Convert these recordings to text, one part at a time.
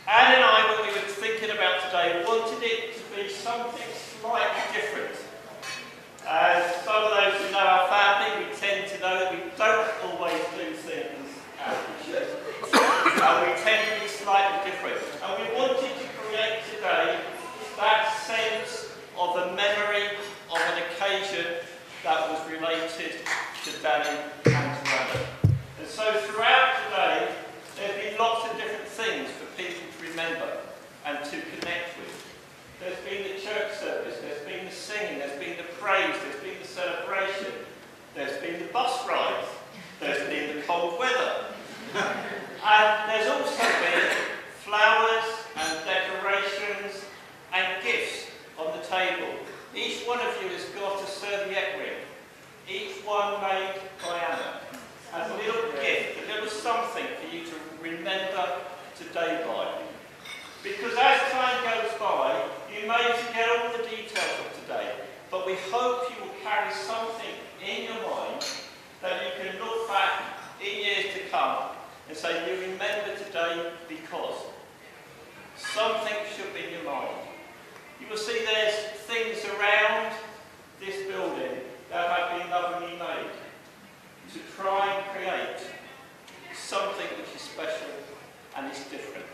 Anne and I, when we were thinking about today, wanted it to be something slightly different. As some of those who know our family, we tend to know that we don't always do things as we should. We tend to be slightly different. And we wanted to create today that sense of a memory of an occasion that was related to Danny and to Anna. And so throughout today, there have been lots of different things for people to remember and to connect with. There's been the church service, there's been the singing, there's been the praise, there's been the celebration, there's been the bus ride, there's been the cold weather. And there's also been flowers and decorations and gifts on the table. Each one of you has got a serviette ring, each one made by Anna, as a little gift, a little something for you to remember today by. Because as time goes by, you may forget all the details of today, but we hope you will carry something in your mind that you can look back in years to come and say, you remember today because something should be in your mind. You will see there's things around this building that have been lovingly made to try and create something which is special and is different.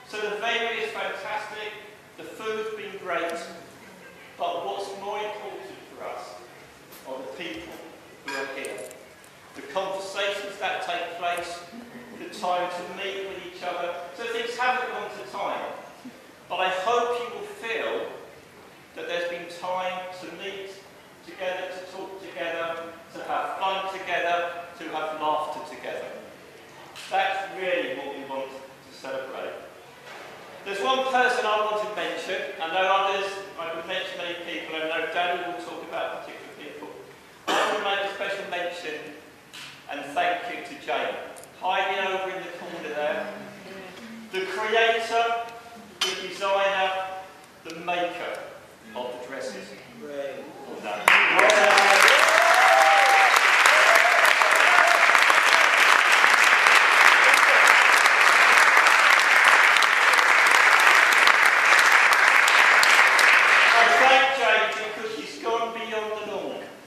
So the venue is fantastic, the food's been great, but what's more important for us are the people who are here. The conversations that take place, the time to meet with each other. So things haven't gone to time, but I hope you will feel that there's been time to meet together, to talk together, to have fun together, to have laughter together. That's really what we want to celebrate. There's one person I want to mention. I know others, I could mention many people, I know Danny will talk about particular people. I want to make a special mention and thank you to Jane, hiding over in the corner there. The creator, the designer, the maker of the dresses. Well done.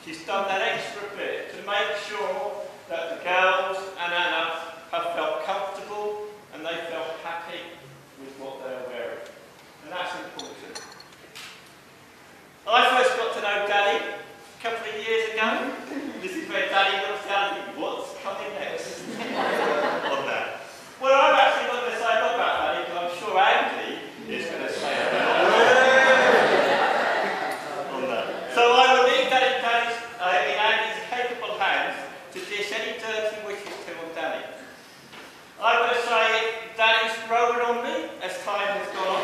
She's done that extra bit to make sure that the girls and Anna have felt comfortable and they felt happy with what they're wearing. And that's important. I first got to know Danny a couple of years ago. This is where Danny looks down and thinks, what's coming next on that? Well, I'm actually not going to say a lot about Danny because I'm sure Andy is going to say a lot on that. So I will leave that in Andy's capable hands to dish any dirty wishes to on Danny. I'm going to say Danny's growing on me as time has gone on.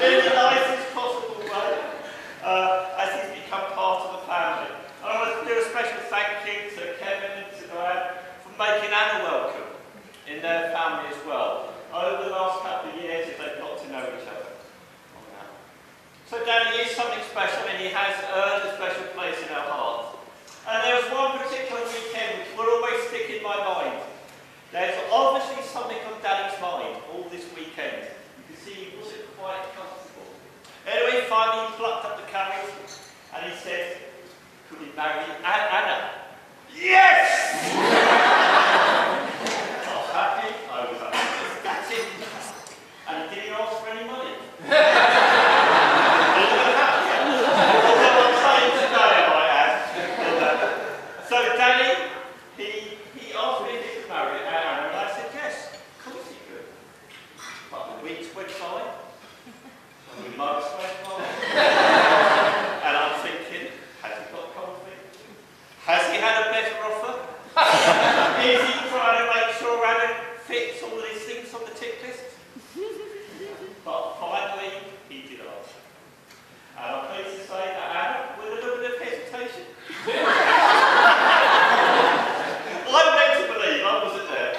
In the nicest possible way, as he's become part of the family. And I want to do a special thank you to Kevin and to Diane for making Anna welcome in their family as well. Over the last couple of years, as they've got to know each other. So Danny is something special and he has earned a special place in our hearts. And there was one particular weekend which will always stick in my mind. There's obviously something on Danny's mind all this weekend. You can see he wasn't quite comfortable. Anyway, finally he plucked up the courage and he said, could he marry Anna? Yes! I was happy, I was happy. That's it. And he didn't ask for any money. So Danny, he asked me if he could marry Anna, and I said yes, of course he could. But the weeks went by, and the months went by, and I'm thinking, has he got cold feet? Has he had a better offer? Is he trying to make sure Anna fits all these things on the tick list? But finally, he did ask. And I'm pleased to say that Anna, with a little bit of hesitation, I'm meant to believe, I wasn't there. A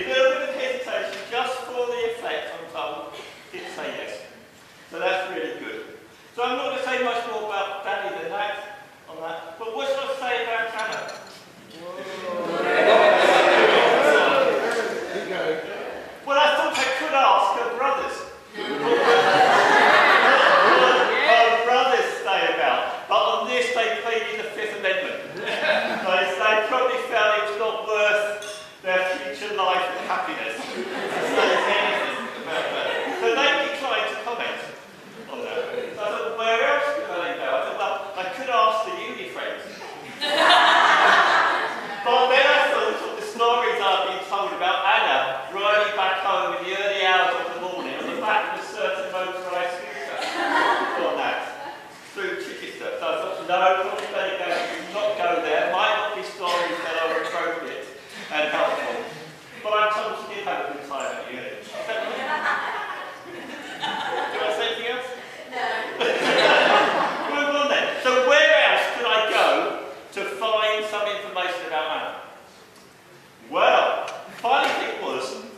little bit of hesitation, just for the effect, I'm told, did say yes. So that's really good. So I'm not going to say much more about Danny than that, on that. But what should I say about Anna? There you go.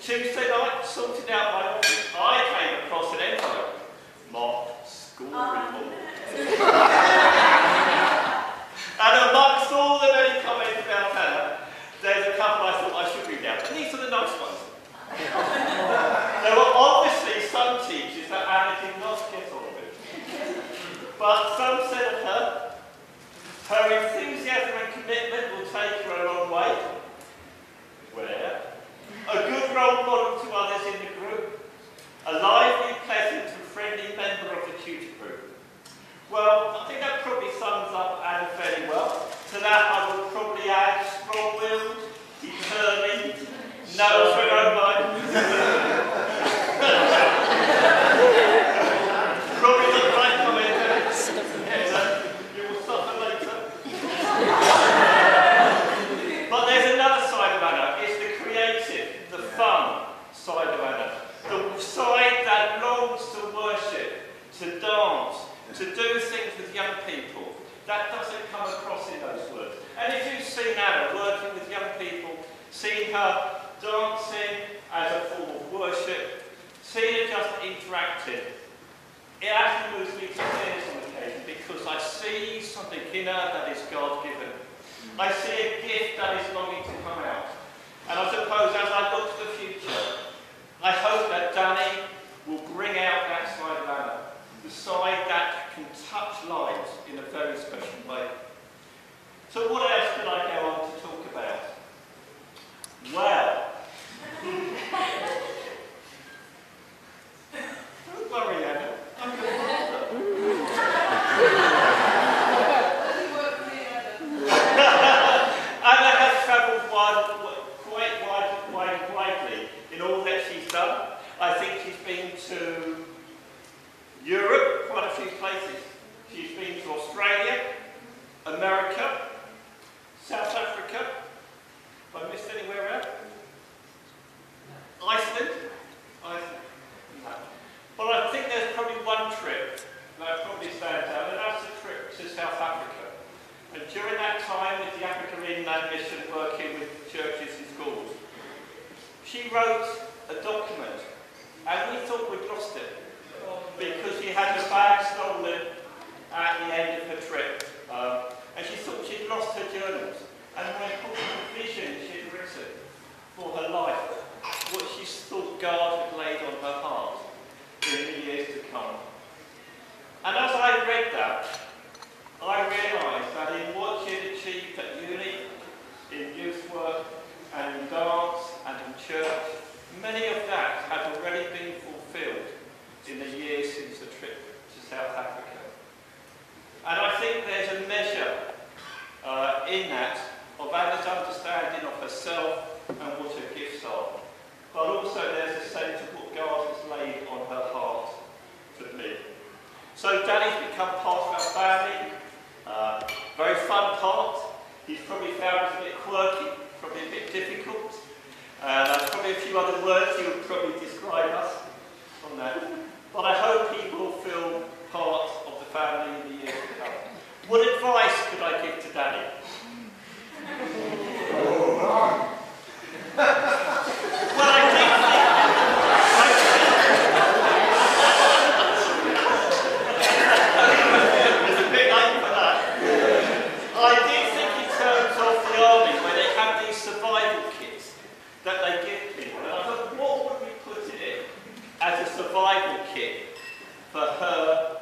Tuesday night, sorting out my office, I came across an envelope marked school report. And amongst all the many comments about Hannah, there's a couple I thought I should read out. And these are the nice ones. There were obviously some teachers that Anna did not get on with. But some said of her enthusiasm and commitment will take her a long way. Where? A good role model to others in the group. A lively, pleasant and friendly member of the tutor group. Well, I think that probably sums up Anna fairly well. To that I would probably add strong-willed, determined, knows her own mind. Probably not the right comment. You will suffer later. But there's another side of Anna. It's the creative, the fun side of Anna. The side that longs to worship, to dance, to do things with young people. That doesn't come across in those words. And if you've seen Anna working with young people, seen her dancing as a form of worship, seen her just interacting, it actually moves me to tears on occasion because I see something in her that is God-given. I see a gift that is longing to come out. And I suppose as I look to the future, I hope that Danny will bring out that side of Anna, the side that can touch lives in a very special way. So what else can I go on to talk about? Well, don't worry, Anna. I'm going to Anna has travelled quite widely in all that she's done. I think she's been to Europe, quite a few places. She's been to Australia, America, South Africa. Have I missed anywhere else? Iceland? No. But I think there's probably one trip that probably stands out, and that's the trip to South Africa. And during that time with the Africa Inland Mission working with churches and schools, she wrote a document, and we thought we'd lost it because she had her bag stolen at the end of her trip. And she thought she'd lost her journals. And when the vision she'd written for her life, what she thought God had laid on her heart in the years to come. And as I read that, I realised that in what she had achieved at uni, in youth work, and in dance, and in church, many of that had already been fulfilled in the years since the trip to South Africa. And I think there's a measure in that of Anna's understanding of herself and what her gifts are. But also there's a sense of what God has laid on her heart to live. So Danny's become part of our family, very fun part. He's probably found us a bit quirky, probably a bit difficult. And probably a few other words he would probably describe us on that. But I hope he will feel part of the family in the years to come. What advice could I give to Danny? Well, I think there's a bit late for that. I did think in terms of the army, where they have these survival kits that they give people. And I thought, what would we put in it as a survival kit for her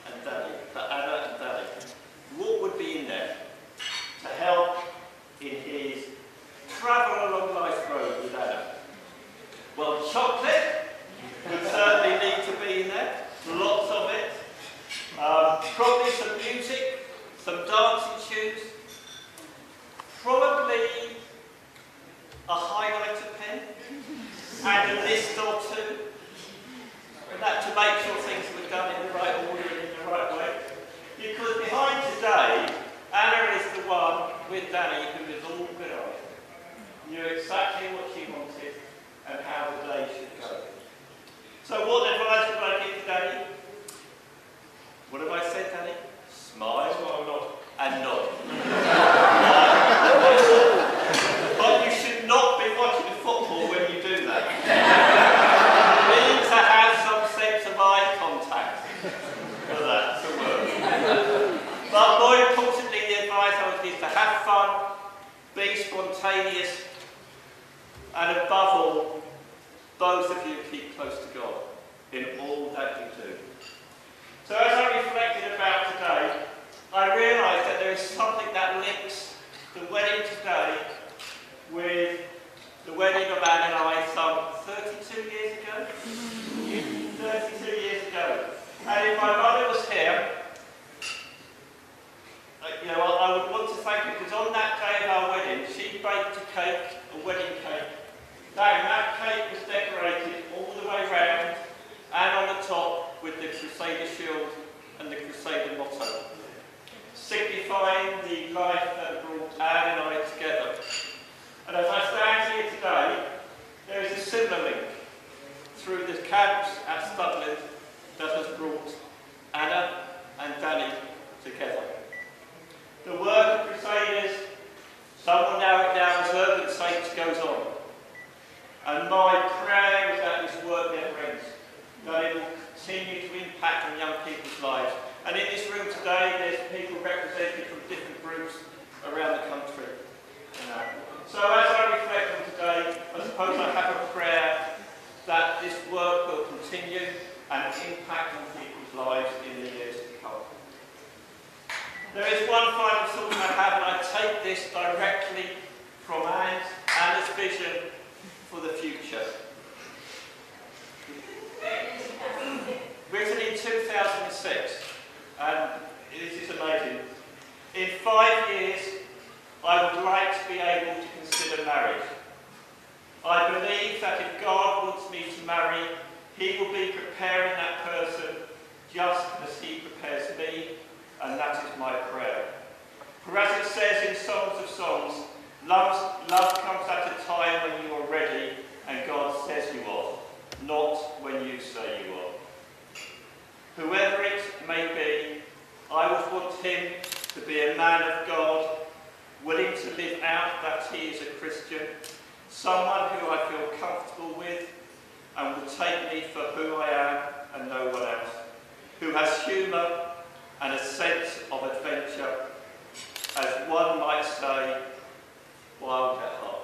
and Danny, for Anna and Danny? What would be in there to help in his travel along life's road with Anna? Well, chocolate would certainly need to be in there, lots of it. Probably some music, some dancing shoes, probably a highlighter pen, and a list or two. That to make sure things were done in the right order and in the right way. Because behind today, Anna is the one with Danny who is organised, knew exactly what she wanted and how the day should go. So what advice would I give to Danny? What have I said, Danny? Smile and nod. But you should not be watching football when you do that. spontaneous, and above all, those of you who keep close to God in all that you do. So as I reflected about today, I realised that there is something that links the wedding today with the wedding of Anne and I some 32 years ago. 32 years ago. And if my mother was here, I would want to thank her, because on that day of our wedding, she baked a cake, a wedding cake. That cake was decorated all the way round, and on the top with the Crusader shield and the Crusader motto, signifying the life that brought Anne and I together. And as I stand here today, there is a similar link through the camps at Studland that has brought Anna and Danny together. The work of Crusaders, some will know it now as Urban Saints, goes on. And my prayer is that this work never ends, that it will continue to impact on young people's lives. And in this room today, there's people represented from different groups around the country. So as I reflect on today, I suppose I have a prayer that this work will continue and impact on people's lives in the years to come. There is one final thought I have, and I take this directly from Anna's vision for the future. Written in 2006, and this is amazing. In 5 years, I would like to be able to consider marriage. I believe that if God wants me to marry, He will be preparing that person just as He prepares me, and that is my prayer. For as it says in Songs of Songs, love comes at a time when you are ready and God says you are, not when you say you are. Whoever it may be, I would want him to be a man of God, willing to live out that he is a Christian, someone who I feel comfortable with and will take me for who I am and no one else, who has humour and a sense of adventure, as one might say, wild at heart.